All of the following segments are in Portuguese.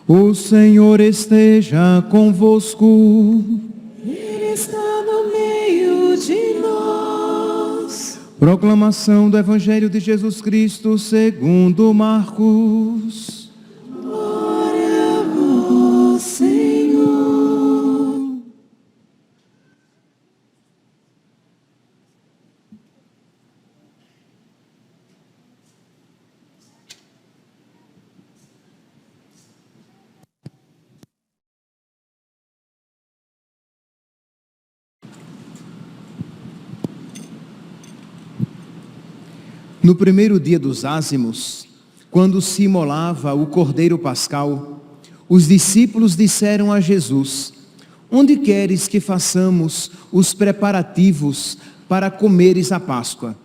O Senhor esteja convosco. Ele está no meio de nós. Proclamação do Evangelho de Jesus Cristo segundo Glória Marcos. a vós, Senhor. No primeiro dia dos ázimos, quando se imolava o cordeiro pascal, os discípulos disseram a Jesus: onde queres que façamos os preparativos para comeres a Páscoa?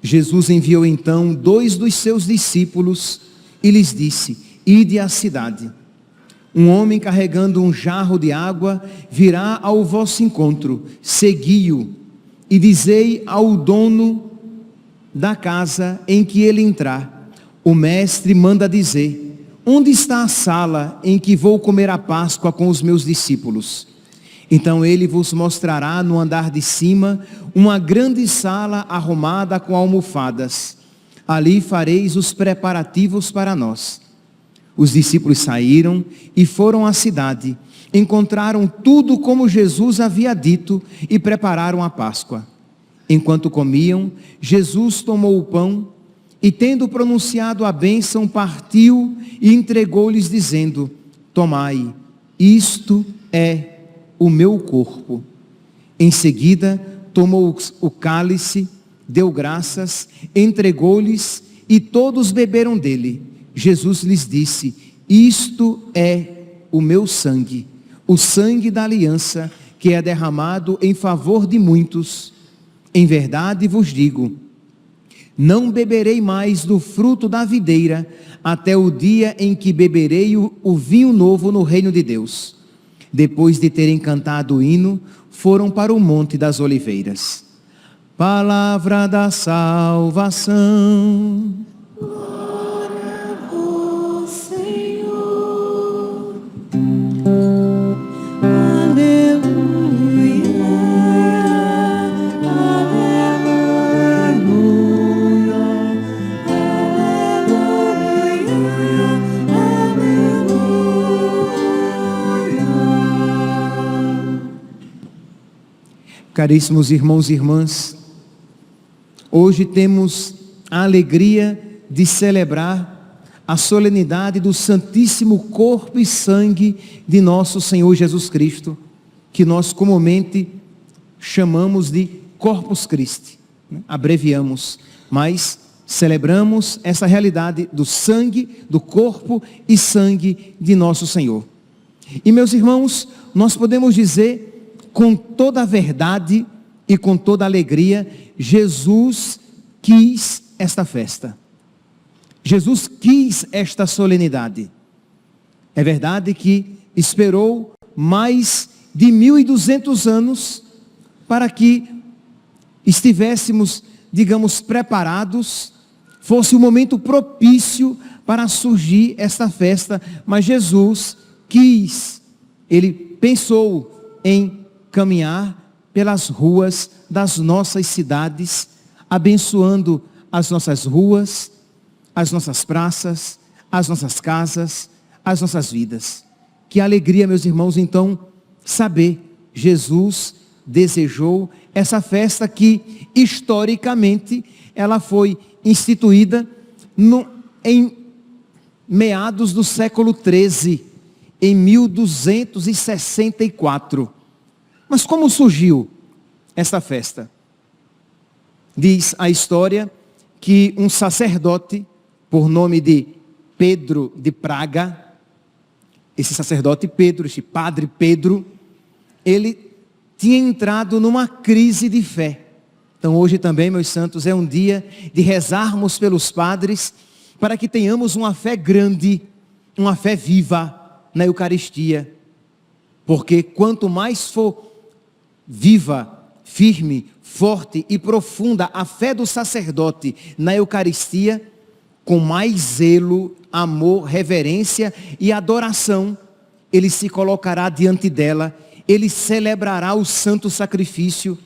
Jesus enviou então 2 dos seus discípulos e lhes disse: ide à cidade. Um homem carregando um jarro de água virá ao vosso encontro, segui-o e dizei ao dono da casa em que ele entrar: o mestre manda dizer, onde está a sala em que vou comer a Páscoa com os meus discípulos? Então ele vos mostrará no andar de cima uma grande sala arrumada com almofadas. Ali fareis os preparativos para nós. Os discípulos saíram e foram à cidade. Encontraram tudo como Jesus havia dito e prepararam a Páscoa. Enquanto comiam, Jesus tomou o pão e, tendo pronunciado a bênção, partiu e entregou-lhes, dizendo: tomai, isto é o meu corpo. Em seguida, tomou o cálice, deu graças, entregou-lhes e todos beberam dele. Jesus lhes disse: isto é o meu sangue, o sangue da aliança, que é derramado em favor de muitos. Em verdade vos digo, não beberei mais do fruto da videira, até o dia em que beberei o vinho novo no reino de Deus. Depois de terem cantado o hino, foram para o Monte das Oliveiras. Palavra da salvação. Glória a vós, Senhor. Caríssimos irmãos e irmãs, hoje temos a alegria de celebrar a solenidade do Santíssimo Corpo e Sangue de nosso Senhor Jesus Cristo, que nós comumente chamamos de Corpus Christi, abreviamos, mas celebramos essa realidade do sangue, do corpo e sangue de nosso Senhor. E meus irmãos, nós podemos dizer com toda a verdade e com toda a alegria, Jesus quis esta festa. Jesus quis esta solenidade. É verdade que esperou mais de 1200 anos para que estivéssemos, digamos, preparados, fosse o momento propício para surgir esta festa, mas Jesus quis, ele pensou em caminhar pelas ruas das nossas cidades, abençoando as nossas ruas, as nossas praças, as nossas casas, as nossas vidas. Que alegria, meus irmãos, então, saber, Jesus desejou essa festa que, historicamente, ela foi instituída em meados do século XIII, em 1264. Mas como surgiu esta festa? Diz a história que um sacerdote, por nome de Pedro de Praga, esse sacerdote Pedro, este padre Pedro, ele tinha entrado numa crise de fé. Então hoje também, meus santos, é um dia de rezarmos pelos padres, para que tenhamos uma fé grande, uma fé viva na Eucaristia. Porque quanto mais for viva, firme, forte e profunda a fé do sacerdote na Eucaristia, com mais zelo, amor, reverência e adoração, ele se colocará diante dela, ele celebrará o santo sacrifício,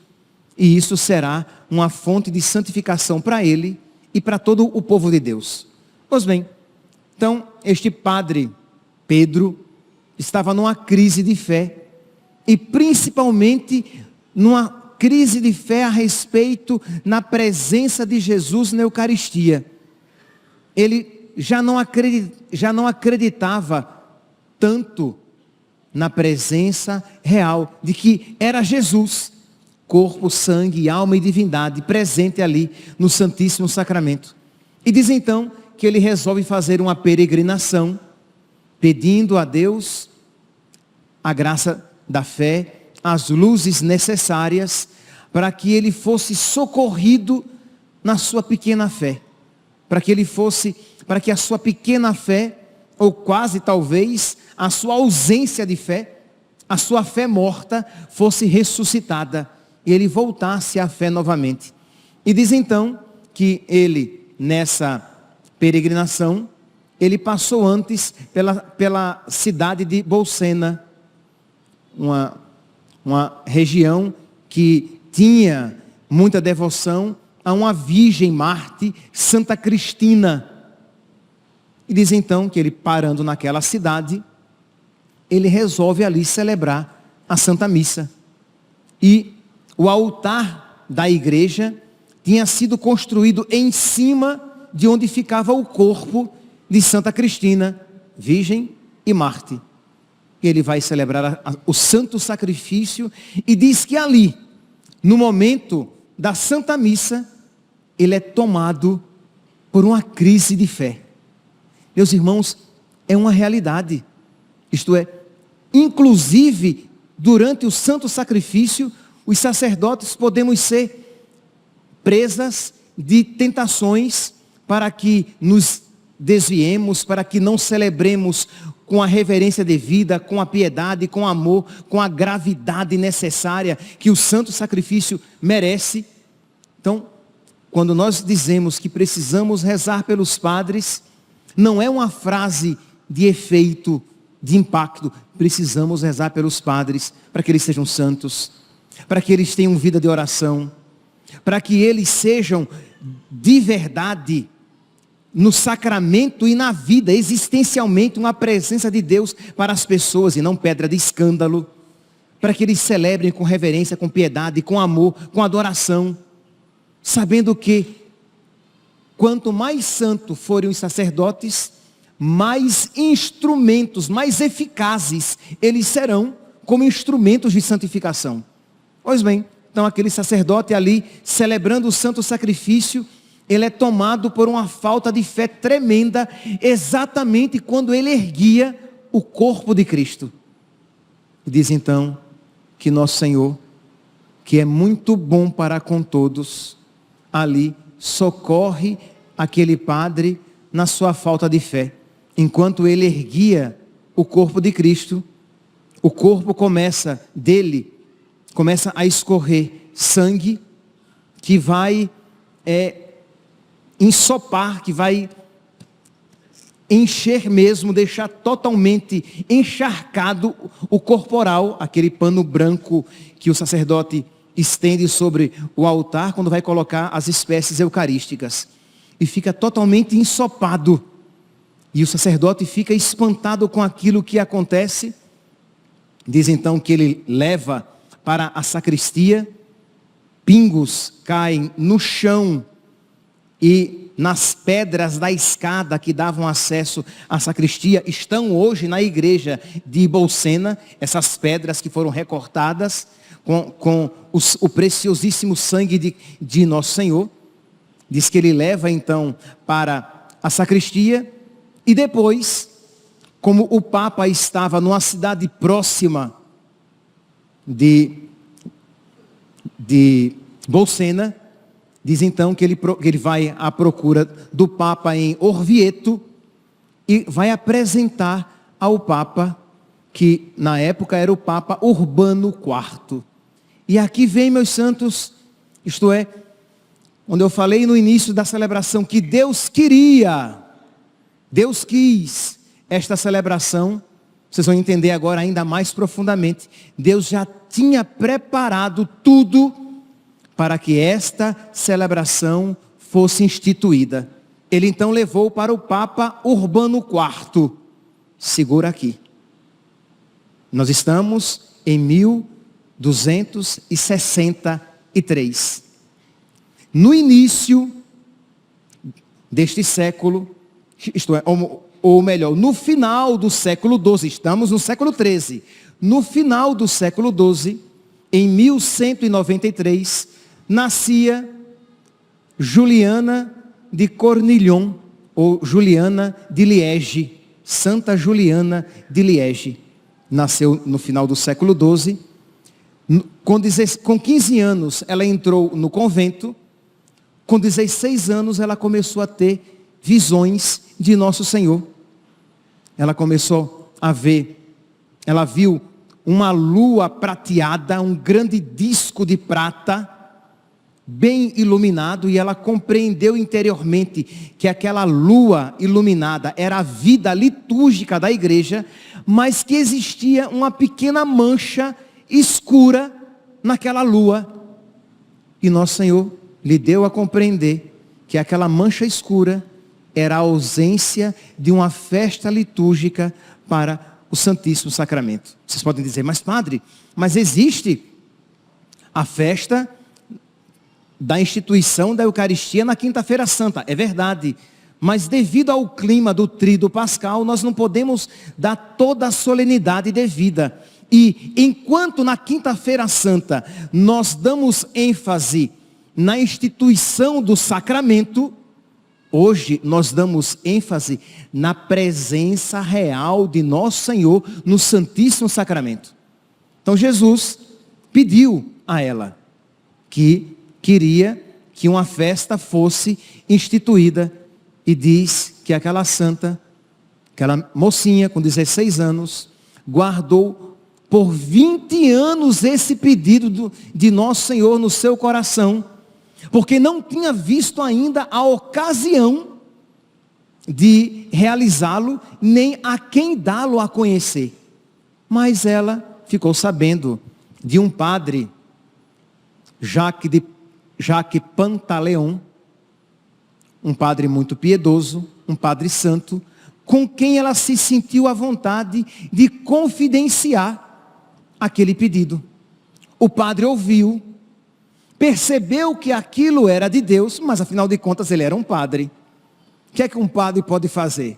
e isso será uma fonte de santificação para ele e para todo o povo de Deus. Pois bem, então este padre Pedro estava numa crise de fé, e principalmente numa crise de fé a respeito na presença de Jesus na Eucaristia. Ele já não acreditava tanto na presença real de que era Jesus, corpo, sangue, alma e divindade, presente ali no Santíssimo Sacramento. E diz então que ele resolve fazer uma peregrinação, pedindo a Deus a graça da fé, as luzes necessárias para que ele fosse socorrido na sua pequena fé, para que a sua pequena fé, ou quase talvez a sua ausência de fé, a sua fé morta, fosse ressuscitada e ele voltasse à fé novamente. E diz então que ele, nessa peregrinação, ele passou antes pela cidade de Bolsena, uma região que tinha muita devoção a uma Virgem Marte, Santa Cristina. E diz então que ele, parando naquela cidade, ele resolve ali celebrar a Santa Missa. E o altar da igreja tinha sido construído em cima de onde ficava o corpo de Santa Cristina, Virgem e Marte. Ele vai celebrar o santo sacrifício e diz que ali, no momento da Santa Missa, ele é tomado por uma crise de fé. Meus irmãos, é uma realidade. Isto é, inclusive, durante o santo sacrifício, os sacerdotes podemos ser presas de tentações para que nos desviemos, para que não celebremos com a reverência devida, com a piedade, com o amor, com a gravidade necessária que o santo sacrifício merece. Então, quando nós dizemos que precisamos rezar pelos padres, não é uma frase de efeito, de impacto. Precisamos rezar pelos padres para que eles sejam santos, para que eles tenham vida de oração, para que eles sejam de verdade no sacramento e na vida, existencialmente, uma presença de Deus para as pessoas e não pedra de escândalo, para que eles celebrem com reverência, com piedade, com amor, com adoração, sabendo que quanto mais santos forem os sacerdotes, mais instrumentos, mais eficazes eles serão como instrumentos de santificação. Pois bem, então aquele sacerdote ali, celebrando o santo sacrifício, ele é tomado por uma falta de fé tremenda, exatamente quando ele erguia o corpo de Cristo. E diz então que nosso Senhor, que é muito bom para com todos, ali socorre aquele padre na sua falta de fé. Enquanto ele erguia o corpo de Cristo, o corpo começa a escorrer sangue que vai ensopar, que vai encher mesmo, deixar totalmente encharcado o corporal, aquele pano branco que o sacerdote estende sobre o altar quando vai colocar as espécies eucarísticas. E fica totalmente ensopado. E o sacerdote fica espantado com aquilo que acontece. Diz então que ele leva para a sacristia, pingos caem no chão e nas pedras da escada que davam acesso à sacristia. Estão hoje na igreja de Bolsena, essas pedras que foram recortadas com o preciosíssimo sangue de Nosso Senhor. Diz que ele leva então para a sacristia e depois, como o Papa estava numa cidade próxima, de Bolsena, diz então que ele vai à procura do Papa em Orvieto e vai apresentar ao Papa, que na época era o Papa Urbano IV. E aqui vem, meus santos, isto é, onde eu falei no início da celebração que Deus quis esta celebração. Vocês vão entender agora ainda mais profundamente. Deus já tinha preparado tudo para que esta celebração fosse instituída. Ele então levou para o Papa Urbano IV. Segura aqui. Nós estamos em 1263. No início deste século, isto é, ou melhor, no final do século XII, estamos no século XIII. No final do século XII, em 1193, nascia Juliana de Cornillon, ou Juliana de Liege, Santa Juliana de Liege. Nasceu no final do século XII. Com 15 anos, ela entrou no convento. Com 16 anos, ela começou a ter visões de Nosso Senhor. Ela começou a ver, ela viu uma lua prateada, um grande disco de prata, bem iluminado, e ela compreendeu interiormente que aquela lua iluminada era a vida litúrgica da igreja, mas que existia uma pequena mancha escura naquela lua. E Nosso Senhor lhe deu a compreender que aquela mancha escura era a ausência de uma festa litúrgica para o Santíssimo Sacramento. Vocês podem dizer, mas padre, mas existe a festa da instituição da Eucaristia na Quinta-feira Santa. É verdade, mas devido ao clima do Tríduo Pascal, nós não podemos dar toda a solenidade devida. E enquanto na Quinta-feira Santa nós damos ênfase na instituição do sacramento, hoje nós damos ênfase na presença real de Nosso Senhor no Santíssimo Sacramento. Então Jesus pediu a ela que queria que uma festa fosse instituída, e diz que aquela santa, aquela mocinha com 16 anos, guardou por 20 anos esse pedido de Nosso Senhor no seu coração, porque não tinha visto ainda a ocasião de realizá-lo, nem a quem dá-lo a conhecer. Mas ela ficou sabendo de um padre, Jacques Pantaleon, um padre muito piedoso, um padre santo, com quem ela se sentiu à vontade de confidenciar aquele pedido. O padre ouviu, percebeu que aquilo era de Deus, mas afinal de contas ele era um padre. O que é que um padre pode fazer?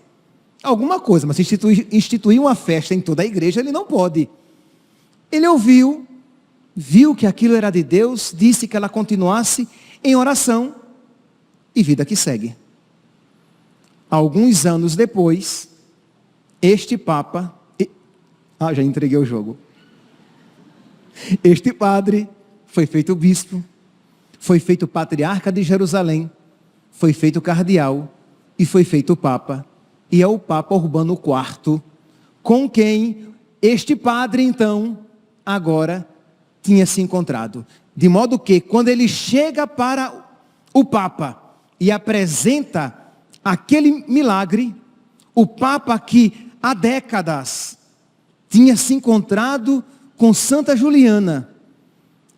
Alguma coisa, mas instituir uma festa em toda a igreja ele não pode. Ele ouviu, viu que aquilo era de Deus, disse que ela continuasse em oração, e vida que segue. Alguns anos depois, este Papa, já entreguei o jogo. Este padre foi feito bispo, foi feito patriarca de Jerusalém, foi feito cardeal e foi feito Papa. E é o Papa Urbano IV, com quem este padre então, agora, tinha se encontrado. De modo que, quando ele chega para o Papa e apresenta aquele milagre, o Papa que há décadas tinha se encontrado com Santa Juliana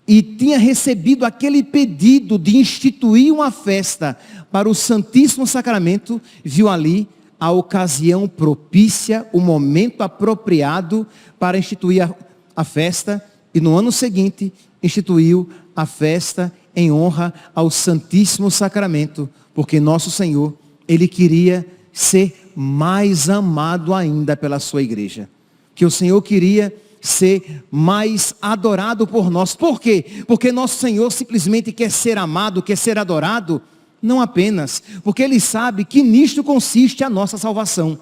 e tinha recebido aquele pedido de instituir uma festa para o Santíssimo Sacramento, viu ali a ocasião propícia, o momento apropriado para instituir a festa, e no ano seguinte instituiu a festa em honra ao Santíssimo Sacramento, porque Nosso Senhor, Ele queria ser mais amado ainda pela sua igreja, que o Senhor queria ser mais adorado por nós. Por quê? Porque Nosso Senhor simplesmente quer ser amado, quer ser adorado, não apenas, porque Ele sabe que nisto consiste a nossa salvação,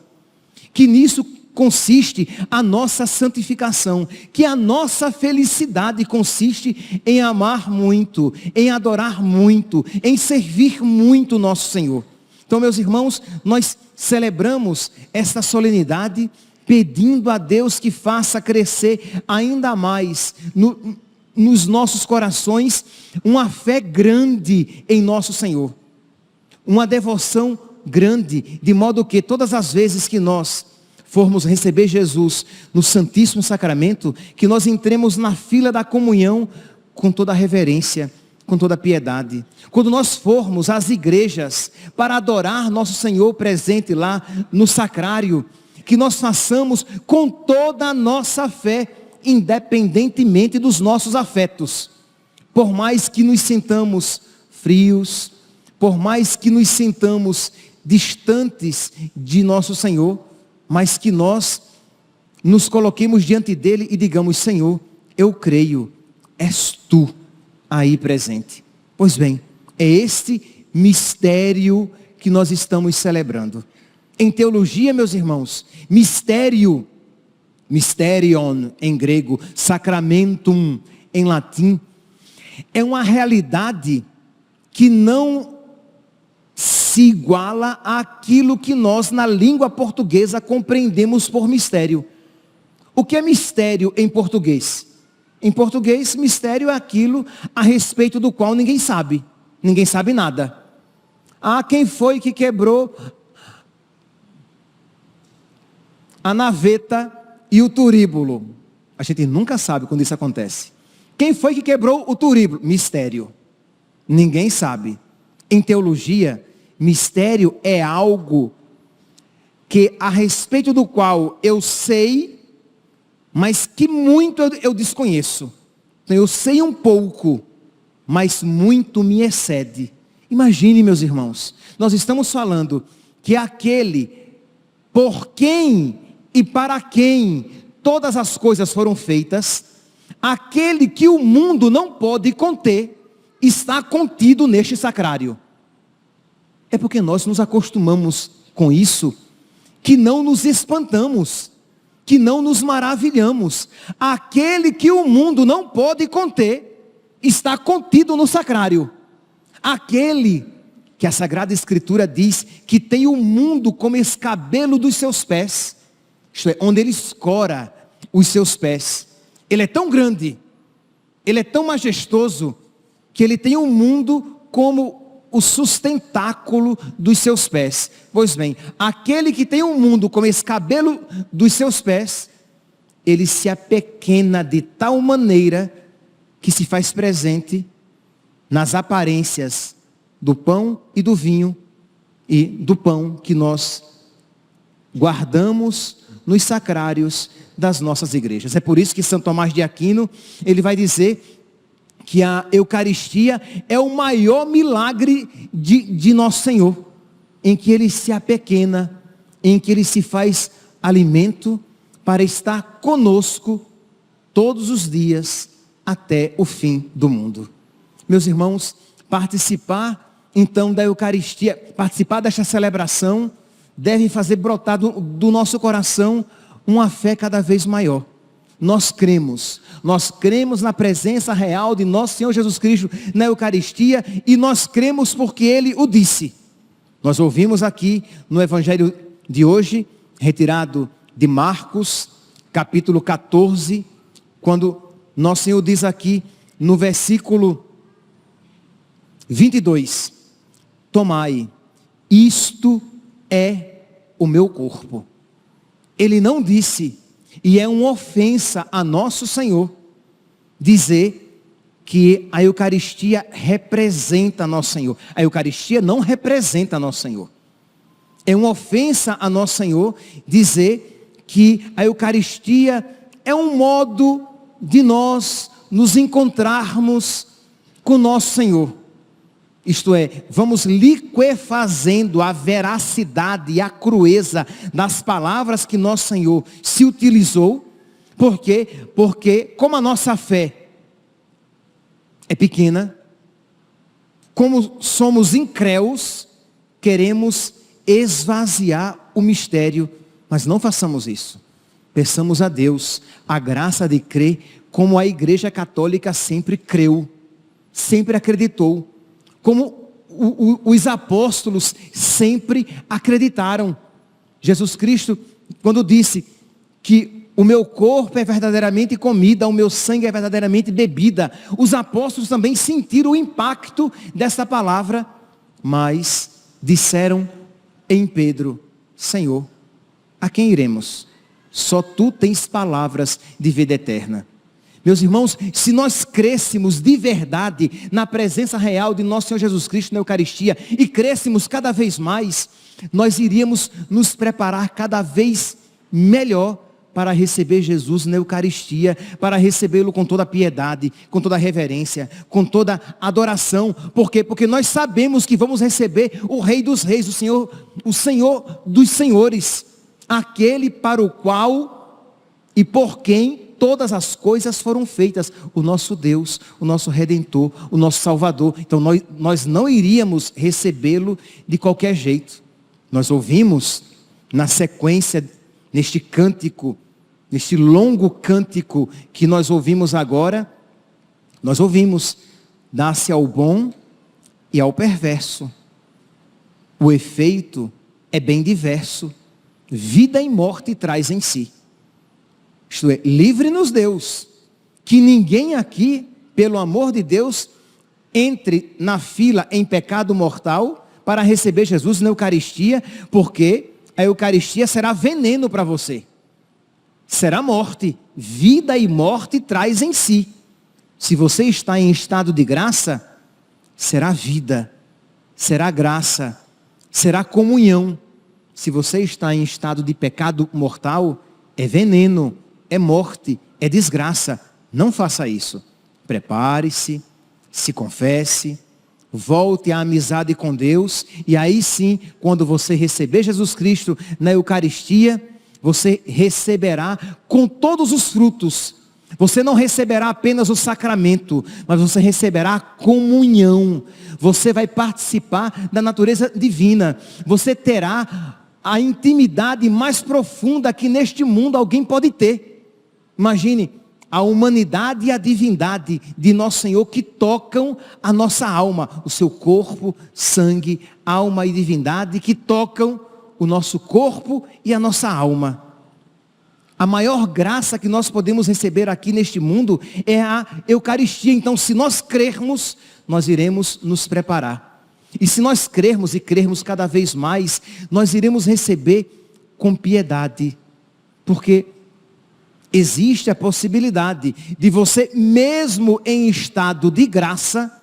que nisso consiste a nossa santificação, que a nossa felicidade consiste em amar muito, em adorar muito, em servir muito o nosso Senhor. Então, meus irmãos, nós celebramos esta solenidade pedindo a Deus que faça crescer ainda mais nos nossos corações uma fé grande em nosso Senhor, uma devoção grande, de modo que todas as vezes que nós formos receber Jesus no Santíssimo Sacramento, que nós entremos na fila da comunhão com toda a reverência, com toda a piedade. Quando nós formos às igrejas para adorar nosso Senhor presente lá no sacrário, que nós façamos com toda a nossa fé, independentemente dos nossos afetos. Por mais que nos sintamos frios, por mais que nos sintamos distantes de nosso Senhor, mas que nós nos coloquemos diante dele e digamos: Senhor, eu creio, és tu aí presente. Pois bem, é este mistério que nós estamos celebrando. Em teologia, meus irmãos, mistério, mysterion em grego, sacramentum em latim, é uma realidade que não se iguala àquilo que nós na língua portuguesa compreendemos por mistério. O que é mistério em português? Em português, mistério é aquilo a respeito do qual ninguém sabe nada. Ah, quem foi que quebrou a naveta e o turíbulo? A gente nunca sabe quando isso acontece. Quem foi que quebrou o turíbulo? Mistério. Ninguém sabe. Em teologia, mistério é algo que a respeito do qual eu sei, mas que muito eu desconheço. Então, eu sei um pouco, mas muito me excede. Imagine, meus irmãos, nós estamos falando que aquele por quem e para quem todas as coisas foram feitas, aquele que o mundo não pode conter, está contido neste sacrário. É porque nós nos acostumamos com isso, que não nos espantamos, que não nos maravilhamos. Aquele que o mundo não pode conter, está contido no sacrário. Aquele que a Sagrada Escritura diz que tem o mundo como escabelo dos seus pés, isto é, onde ele escora os seus pés. Ele é tão grande, ele é tão majestoso, que ele tem o mundo como o sustentáculo dos seus pés. Pois bem, aquele que tem o mundo como escabelo dos seus pés, ele se apequena de tal maneira que se faz presente nas aparências do pão e do vinho, e do pão que nós guardamos nos sacrários das nossas igrejas. É por isso que São Tomás de Aquino, ele vai dizer que a Eucaristia é o maior milagre de nosso Senhor, em que ele se apequena, em que ele se faz alimento para estar conosco todos os dias até o fim do mundo. Meus irmãos, participar então da Eucaristia, participar desta celebração, deve fazer brotar do nosso coração uma fé cada vez maior. Nós cremos na presença real de nosso Senhor Jesus Cristo na Eucaristia, e nós cremos porque Ele o disse. Nós ouvimos aqui no Evangelho de hoje, retirado de Marcos, capítulo 14, quando nosso Senhor diz aqui no versículo 22, tomai, isto é o meu corpo. Ele não disse, e é uma ofensa a nosso Senhor, dizer que a Eucaristia representa nosso Senhor. A Eucaristia não representa nosso Senhor. É uma ofensa a nosso Senhor dizer que a Eucaristia é um modo de nós nos encontrarmos com nosso Senhor. Isto é, vamos liquefazendo a veracidade e a crueza das palavras que nosso Senhor se utilizou. Por quê? Porque como a nossa fé é pequena, como somos incréus, queremos esvaziar o mistério, mas não façamos isso. Peçamos a Deus a graça de crer como a Igreja Católica sempre creu, sempre acreditou, como os apóstolos sempre acreditaram. Jesus Cristo, quando disse que o meu corpo é verdadeiramente comida, o meu sangue é verdadeiramente bebida, os apóstolos também sentiram o impacto dessa palavra, mas disseram em Pedro: Senhor, a quem iremos? Só tu tens palavras de vida eterna. Meus irmãos, se nós crescêssemos de verdade na presença real de nosso Senhor Jesus Cristo na Eucaristia e crescêssemos cada vez mais, nós iríamos nos preparar cada vez melhor para receber Jesus na Eucaristia, para recebê-lo com toda a piedade, com toda a reverência, com toda a adoração. Por quê? Porque nós sabemos que vamos receber o Rei dos Reis, o Senhor dos Senhores, aquele para o qual e por quem todas as coisas foram feitas, o nosso Deus, o nosso Redentor, o nosso Salvador. Então nós não iríamos recebê-lo de qualquer jeito. Nós ouvimos na sequência, neste cântico, neste longo cântico que nós ouvimos agora, nós ouvimos: dá-se ao bom e ao perverso. O efeito é bem diverso. Vida e morte traz em si. Isto é, livre-nos Deus, que ninguém aqui, pelo amor de Deus, entre na fila em pecado mortal para receber Jesus na Eucaristia, porque a Eucaristia será veneno para você. Será morte. Vida e morte traz em si. Se você está em estado de graça, será vida, será graça, será comunhão. Se você está em estado de pecado mortal, é veneno, é morte, é desgraça. Não faça isso. Prepare-se, se confesse, volte à amizade com Deus, e aí sim, quando você receber Jesus Cristo na Eucaristia, você receberá com todos os frutos. Você não receberá apenas o sacramento, mas você receberá a comunhão. Você vai participar da natureza divina. Você terá a intimidade mais profunda que neste mundo alguém pode ter. Imagine a humanidade e a divindade de nosso Senhor que tocam a nossa alma, o seu corpo, sangue, alma e divindade que tocam o nosso corpo e a nossa alma. A maior graça que nós podemos receber aqui neste mundo é a Eucaristia. Então, se nós crermos, nós iremos nos preparar. E se nós crermos e crermos cada vez mais, nós iremos receber com piedade. Porque existe a possibilidade de você, mesmo em estado de graça,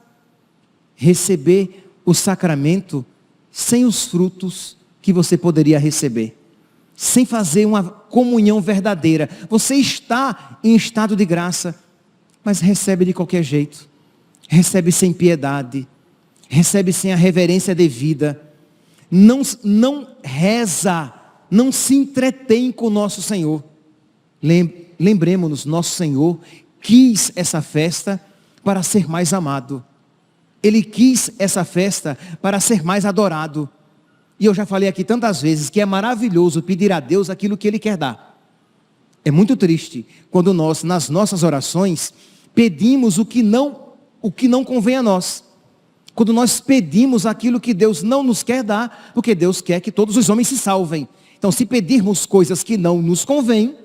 receber o sacramento sem os frutos que você poderia receber. Sem fazer uma comunhão verdadeira. Você está em estado de graça, mas recebe de qualquer jeito. Recebe sem piedade. Recebe sem a reverência devida. Não reza, não se entretém com o nosso Senhor. Lembremos-nos, nosso Senhor quis essa festa para ser mais amado. Ele quis essa festa para ser mais adorado. E eu já falei aqui tantas vezes que é maravilhoso pedir a Deus aquilo que Ele quer dar. É muito triste quando nós, nas nossas orações, pedimos o que não convém a nós. Quando nós pedimos aquilo que Deus não nos quer dar, porque Deus quer que todos os homens se salvem. Então, se pedirmos coisas que não nos convêm,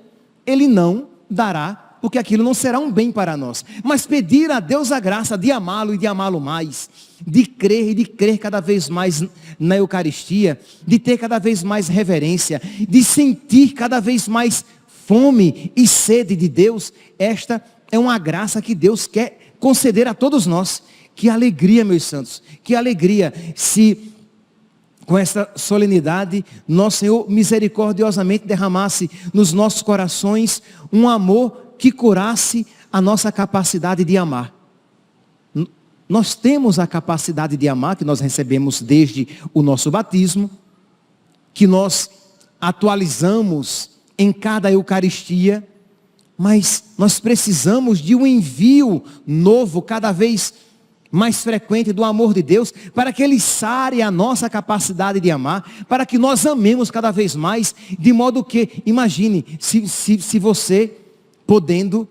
Ele não dará, porque aquilo não será um bem para nós. Mas pedir a Deus a graça de amá-lo e de amá-lo mais, de crer e de crer cada vez mais na Eucaristia, de ter cada vez mais reverência, de sentir cada vez mais fome e sede de Deus, esta é uma graça que Deus quer conceder a todos nós. Que alegria, meus santos, que alegria se com esta solenidade nosso Senhor misericordiosamente derramasse nos nossos corações um amor que curasse a nossa capacidade de amar. Nós temos a capacidade de amar, que nós recebemos desde o nosso batismo, que nós atualizamos em cada Eucaristia, mas nós precisamos de um envio novo, cada vez mais frequente do amor de Deus, para que Ele sare a nossa capacidade de amar, para que nós amemos cada vez mais, de modo que, imagine, se você, podendo,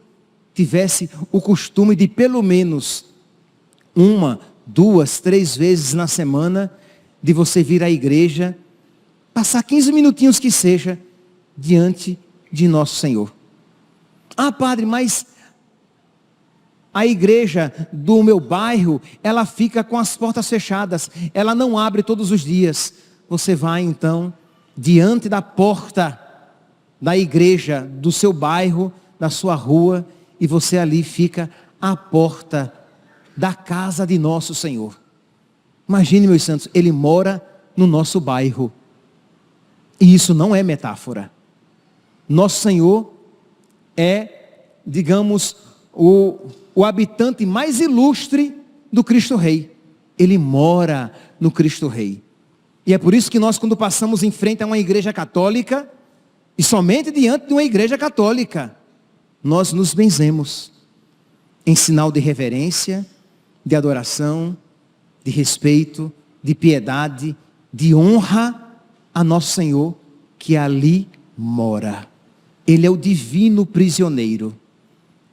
tivesse o costume de pelo menos 1, 2, 3 vezes na semana, de você vir à igreja, passar 15 minutinhos que seja, diante de nosso Senhor. Ah, padre, mas a igreja do meu bairro, ela fica com as portas fechadas, ela não abre todos os dias. Você vai então, diante da porta da igreja do seu bairro, da sua rua, e você ali fica à porta da casa de nosso Senhor. Imagine, meus santos, Ele mora no nosso bairro. E isso não é metáfora. Nosso Senhor é, digamos, o habitante mais ilustre do Cristo Rei. Ele mora no Cristo Rei. E é por isso que nós, quando passamos em frente a uma igreja católica, e somente diante de uma igreja católica, nós nos benzemos em sinal de reverência, de adoração, de respeito, de piedade, de honra a nosso Senhor, que ali mora. Ele é o divino prisioneiro.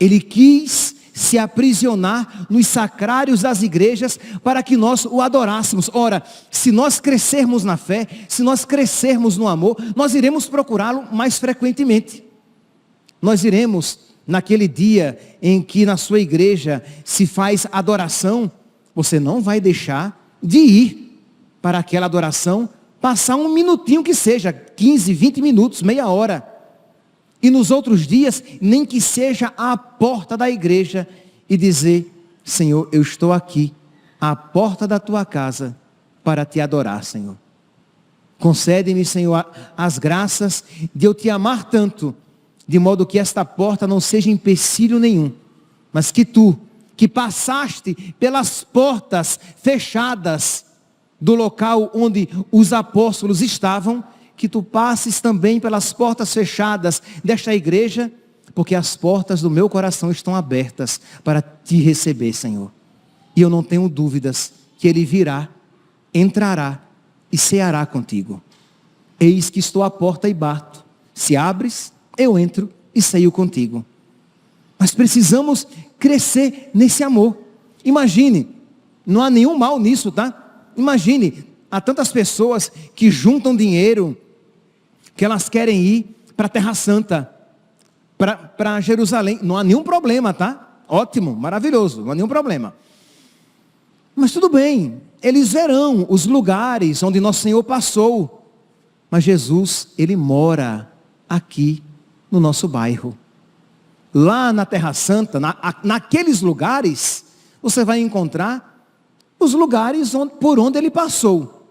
Ele quis se aprisionar nos sacrários das igrejas para que nós o adorássemos. Ora, se nós crescermos na fé, se nós crescermos no amor, nós iremos procurá-lo mais frequentemente. Nós iremos, naquele dia em que na sua igreja se faz adoração, você não vai deixar de ir para aquela adoração, passar um minutinho que seja, 15, 20 minutos, meia hora. E nos outros dias, nem que seja à porta da igreja e dizer: Senhor, eu estou aqui, à porta da tua casa, para te adorar, Senhor. Concede-me, Senhor, as graças de eu te amar tanto, de modo que esta porta não seja empecilho nenhum, mas que tu, que passaste pelas portas fechadas do local onde os apóstolos estavam, que tu passes também pelas portas fechadas desta igreja, porque as portas do meu coração estão abertas para te receber, Senhor. E eu não tenho dúvidas que Ele virá, entrará e ceará contigo. Eis que estou à porta e bato. Se abres, eu entro e ceio contigo. Mas precisamos crescer nesse amor. Imagine, não há nenhum mal nisso, tá? Imagine, há tantas pessoas que juntam dinheiro, que elas querem ir para a Terra Santa, para Jerusalém. Não há nenhum problema, tá? Ótimo, maravilhoso, não há nenhum problema. Mas tudo bem, eles verão os lugares onde nosso Senhor passou. Mas Jesus, Ele mora aqui no nosso bairro. Lá na Terra Santa, naqueles lugares, você vai encontrar os lugares por onde Ele passou.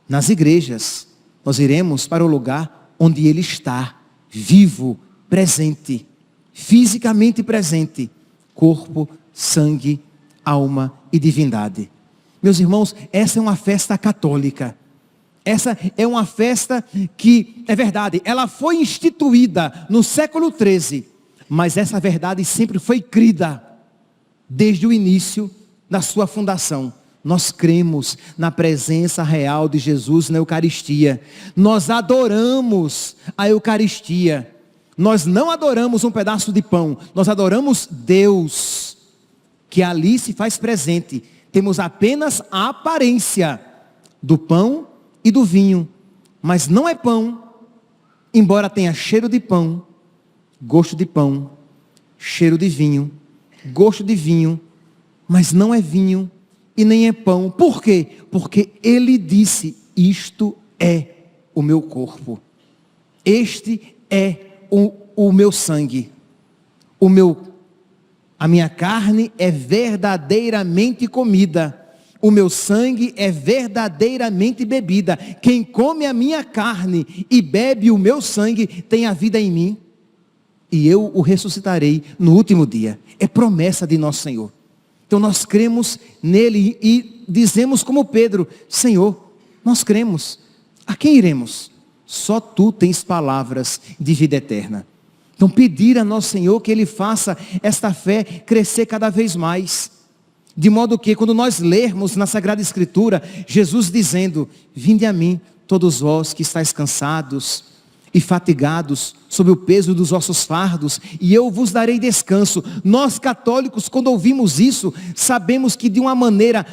Nas igrejas, nós iremos para o lugar onde Ele está, vivo, presente, fisicamente presente, corpo, sangue, alma e divindade. Meus irmãos, essa é uma festa católica. Essa é uma festa que, é verdade, ela foi instituída no século XIII, mas essa verdade sempre foi crida desde o início da sua fundação. Nós cremos na presença real de Jesus na Eucaristia. Nós adoramos a Eucaristia. Nós não adoramos um pedaço de pão. Nós adoramos Deus, que ali se faz presente. Temos apenas a aparência do pão e do vinho. Mas não é pão, embora tenha cheiro de pão, gosto de pão, cheiro de vinho, gosto de vinho, mas não é vinho e nem é pão. Por quê? Porque Ele disse: isto é o meu corpo, este é o meu sangue, a minha carne é verdadeiramente comida, o meu sangue é verdadeiramente bebida. Quem come a minha carne e bebe o meu sangue tem a vida em mim, e eu o ressuscitarei no último dia. É promessa de nosso Senhor. Então nós cremos nele e dizemos como Pedro: Senhor, nós cremos. A quem iremos? Só tu tens palavras de vida eterna. Então pedir a nosso Senhor que Ele faça esta fé crescer cada vez mais. De modo que quando nós lermos na Sagrada Escritura, Jesus dizendo: vinde a mim, todos vós que estáis cansados e fatigados, sob o peso dos vossos fardos, e eu vos darei descanso. Nós católicos, quando ouvimos isso, sabemos que de uma maneira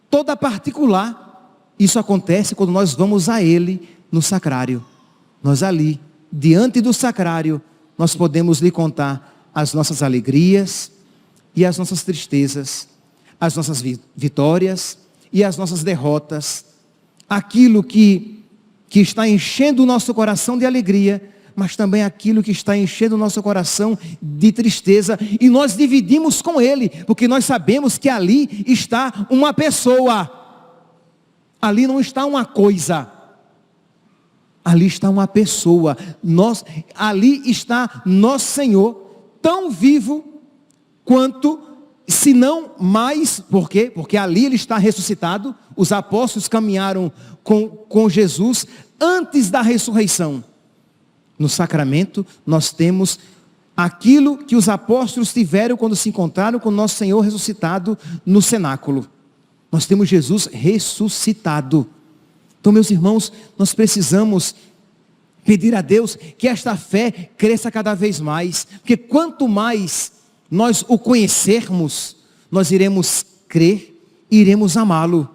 toda particular, isso acontece quando nós vamos a Ele no sacrário. Nós ali, diante do sacrário, nós podemos lhe contar as nossas alegrias e as nossas tristezas, as nossas vitórias e as nossas derrotas, aquilo que está enchendo o nosso coração de alegria, mas também aquilo que está enchendo o nosso coração de tristeza, e nós dividimos com Ele, porque nós sabemos que ali está uma pessoa, ali não está uma coisa, ali está uma pessoa, ali está nosso Senhor, tão vivo quanto, se não mais. Por quê? Porque ali Ele está ressuscitado. Os apóstolos caminharam com Jesus antes da ressurreição. No sacramento nós temos aquilo que os apóstolos tiveram quando se encontraram com nosso Senhor ressuscitado no cenáculo. Nós temos Jesus ressuscitado. Então, meus irmãos, nós precisamos pedir a Deus que esta fé cresça cada vez mais, porque quanto mais nós o conhecermos, nós iremos crer e iremos amá-lo,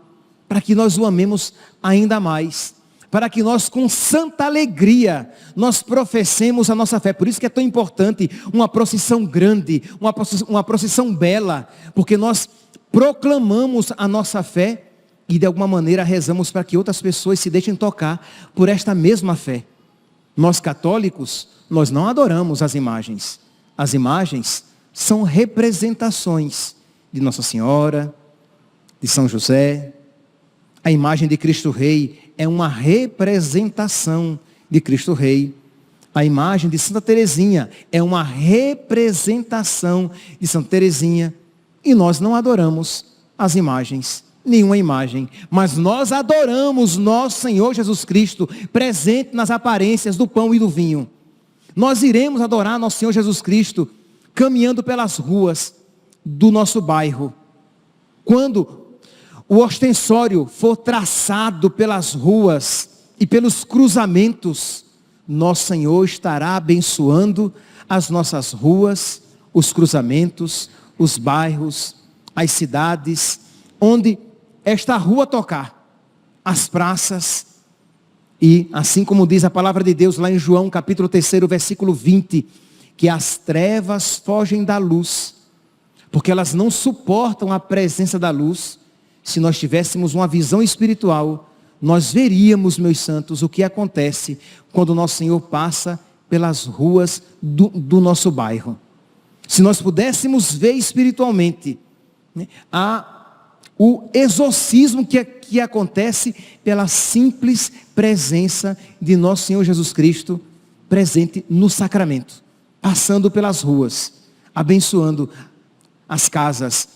para que nós o amemos ainda mais, para que nós com santa alegria, nós professemos a nossa fé. Por isso que é tão importante uma procissão grande, uma procissão bela, porque nós proclamamos a nossa fé e de alguma maneira rezamos para que outras pessoas se deixem tocar por esta mesma fé. Nós católicos, nós não adoramos as imagens. As imagens são representações de Nossa Senhora, de São José. A imagem de Cristo Rei é uma representação de Cristo Rei. A imagem de Santa Teresinha é uma representação de Santa Teresinha. E nós não adoramos as imagens, nenhuma imagem, mas nós adoramos nosso Senhor Jesus Cristo, presente nas aparências do pão e do vinho. Nós iremos adorar nosso Senhor Jesus Cristo caminhando pelas ruas do nosso bairro. Quando o ostensório for traçado pelas ruas e pelos cruzamentos, nosso Senhor estará abençoando as nossas ruas, os cruzamentos, os bairros, as cidades, onde esta rua tocar, as praças. E assim como diz a palavra de Deus lá em João capítulo 3, versículo 20, que as trevas fogem da luz, porque elas não suportam a presença da luz. Se nós tivéssemos uma visão espiritual, nós veríamos, meus santos, o que acontece quando o nosso Senhor passa pelas ruas do nosso bairro. Se nós pudéssemos ver espiritualmente, né, o exorcismo que acontece pela simples presença de nosso Senhor Jesus Cristo, presente no sacramento, passando pelas ruas, abençoando as casas.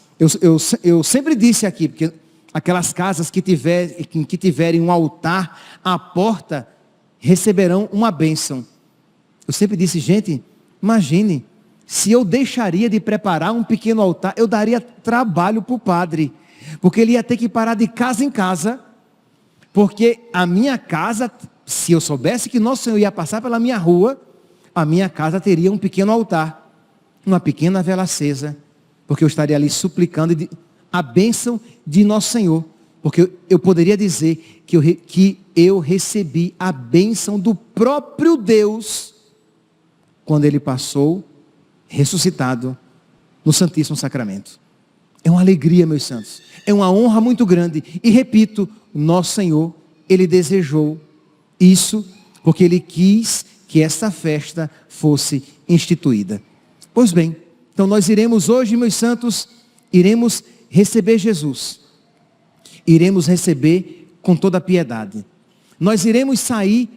Eu sempre disse aqui, porque aquelas casas que tiverem um altar à porta, receberão uma bênção. Eu sempre disse, gente, imagine, se eu deixaria de preparar um pequeno altar, eu daria trabalho para o padre, porque ele ia ter que parar de casa em casa, porque a minha casa, se eu soubesse que nosso Senhor ia passar pela minha rua, a minha casa teria um pequeno altar, uma pequena vela acesa, porque eu estaria ali suplicando a bênção de nosso Senhor, porque eu poderia dizer que eu recebi a bênção do próprio Deus, quando Ele passou, ressuscitado, no Santíssimo Sacramento. É uma alegria, meus santos, é uma honra muito grande, e repito, nosso Senhor, Ele desejou isso, porque Ele quis que essa festa fosse instituída. Pois bem, então nós iremos hoje, meus santos, iremos receber Jesus. Iremos receber com toda a piedade. Nós iremos sair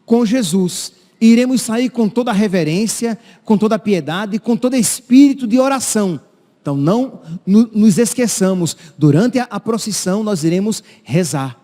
com Jesus. Iremos sair com toda a reverência, com toda a piedade, com todo espírito de oração. Então não nos esqueçamos, durante a procissão nós iremos rezar.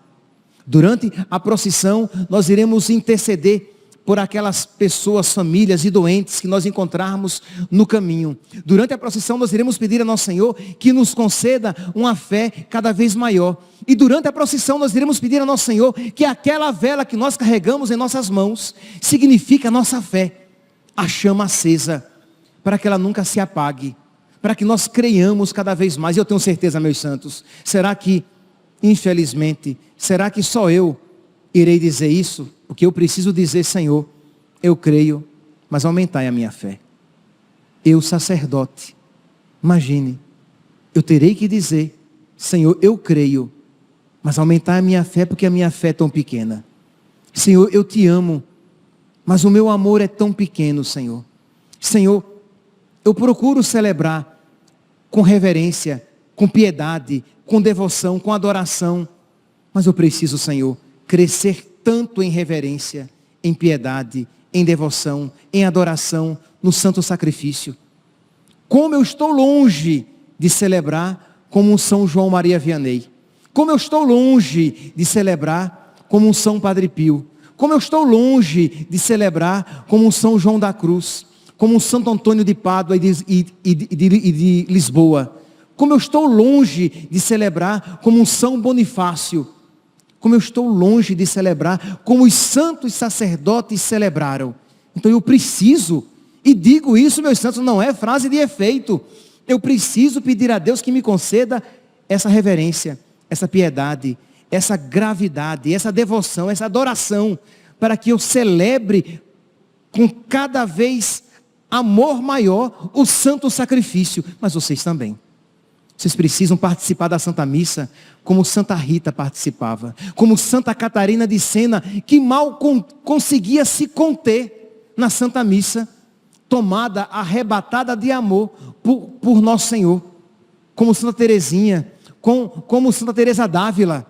Durante a procissão nós iremos interceder por aquelas pessoas, famílias e doentes que nós encontrarmos no caminho. Durante a procissão nós iremos pedir a nosso Senhor que nos conceda uma fé cada vez maior. E durante a procissão nós iremos pedir a nosso Senhor que aquela vela que nós carregamos em nossas mãos significa a nossa fé, a chama acesa, para que ela nunca se apague, para que nós creiamos cada vez mais. E eu tenho certeza, meus santos, será que, infelizmente, será que só eu irei dizer isso? Porque eu preciso dizer: Senhor, eu creio, mas aumentai a minha fé. Eu, sacerdote, imagine, eu terei que dizer: Senhor, eu creio, mas aumentai a minha fé, porque a minha fé é tão pequena. Senhor, eu te amo, mas o meu amor é tão pequeno, Senhor. Senhor, eu procuro celebrar com reverência, com piedade, com devoção, com adoração, mas eu preciso, Senhor, crescer tanto em reverência, em piedade, em devoção, em adoração, no santo sacrifício. Como eu estou longe de celebrar como um São João Maria Vianney. Como eu estou longe de celebrar como um São Padre Pio. Como eu estou longe de celebrar como um São João da Cruz, como um Santo Antônio de Pádua e de Lisboa. Como eu estou longe de celebrar como um São Bonifácio. Como eu estou longe de celebrar como os santos sacerdotes celebraram. Então eu preciso, e digo isso, meus santos, não é frase de efeito. Eu preciso pedir a Deus que me conceda essa reverência, essa piedade, essa gravidade, essa devoção, essa adoração, para que eu celebre com cada vez amor maior o santo sacrifício. Mas vocês também. Vocês precisam participar da Santa Missa como Santa Rita participava, como Santa Catarina de Sena, que mal conseguia se conter na Santa Missa, tomada, arrebatada de amor por Nosso Senhor, como Santa Teresinha, como Santa Teresa d'Ávila,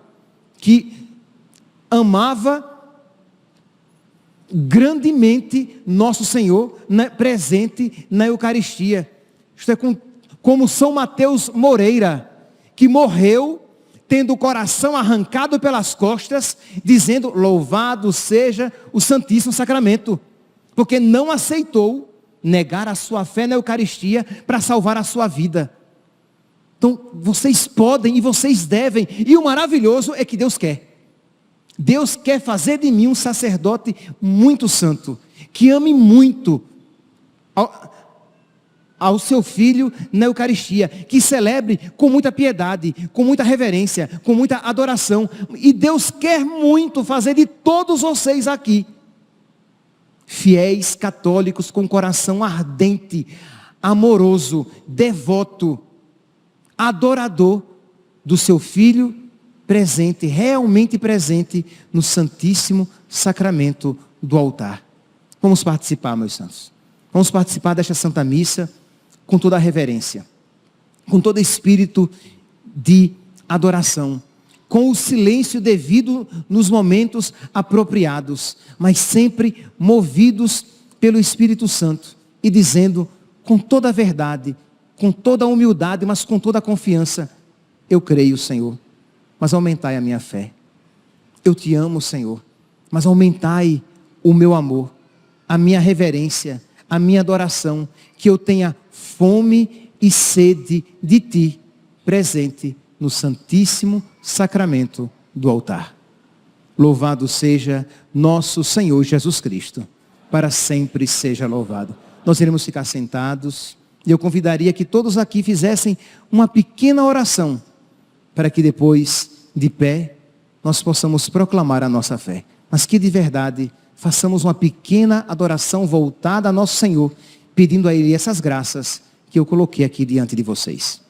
que amava grandemente Nosso Senhor presente na Eucaristia. Isto é como São Mateus Moreira, que morreu tendo o coração arrancado pelas costas, dizendo: louvado seja o Santíssimo Sacramento, porque não aceitou negar a sua fé na Eucaristia para salvar a sua vida. Então, vocês podem e vocês devem, e o maravilhoso é que Deus quer. Deus quer fazer de mim um sacerdote muito santo, que ame muito ao seu Filho na Eucaristia, que celebre com muita piedade, com muita reverência, com muita adoração. E Deus quer muito fazer de todos vocês aqui fiéis católicos com coração ardente, amoroso, devoto, adorador do seu Filho presente, realmente presente no Santíssimo Sacramento do altar. Vamos participar, meus santos. Vamos participar desta Santa Missa com toda a reverência, com todo espírito de adoração, com o silêncio devido nos momentos apropriados, mas sempre movidos pelo Espírito Santo e dizendo com toda a verdade, com toda a humildade, mas com toda a confiança: eu creio, Senhor, mas aumentai a minha fé. Eu te amo, Senhor, mas aumentai o meu amor, a minha reverência, a minha adoração, que eu tenha fome e sede de ti, presente no Santíssimo Sacramento do altar. Louvado seja nosso Senhor Jesus Cristo, para sempre seja louvado. Nós iremos ficar sentados, e eu convidaria que todos aqui fizessem uma pequena oração, para que depois, de pé, nós possamos proclamar a nossa fé. Mas que de verdade façamos uma pequena adoração voltada a nosso Senhor, pedindo a Ele essas graças que eu coloquei aqui diante de vocês.